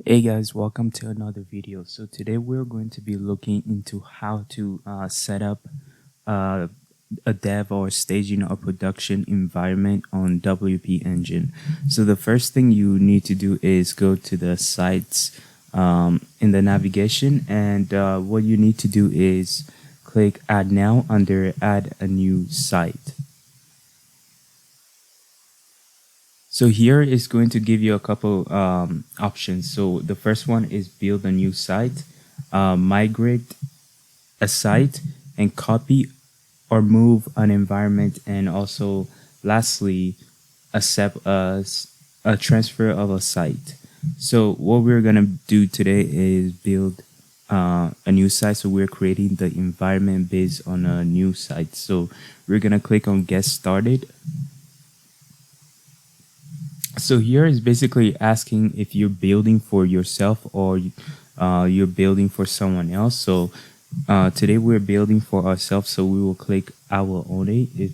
Hey guys, welcome to another video. So today we're going to be looking into how to set up uh, a dev or staging or production environment on WpEngine. So the first thing you need to do is go to the sites in the navigation, and what you need to do is click Add Now under Add a New Site. So here is going to give you a couple options. So the first one is build a new site, migrate a site, and copy or move an environment, and also lastly accept a transfer of a site. So what we're gonna do today is build a new site. So we're creating the environment based on a new site. So we're gonna click on Get Started. So here is basically asking if you're building for yourself or you're building for someone else. So today we're building for ourselves, so we will click I will own it.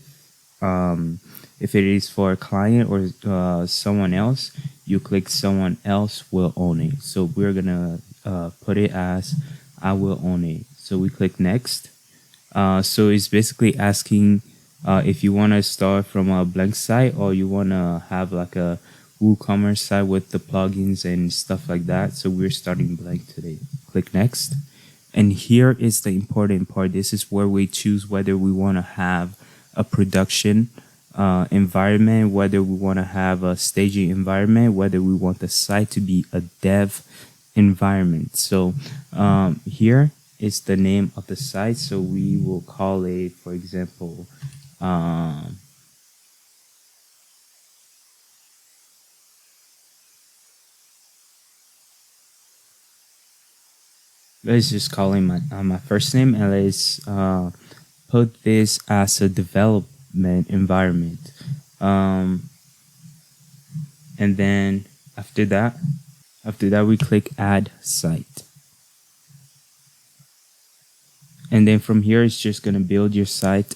If it is for a client or someone else, you click someone else will own it. So we're gonna put it as I will own it. So we click next. So it's basically asking if you want to start from a blank site or you want to have like a WooCommerce site with the plugins and stuff like that. So we're starting blank today. Click next. And here is the important part. This is where we choose whether we want to have a production environment, whether we want to have a staging environment, whether we want the site to be a dev environment. So here is the name of the site. So we will call it, for example, let's just call him my first name, and let's put this as a development environment. And then after that we click Add Site. And then from here, it's just going to build your site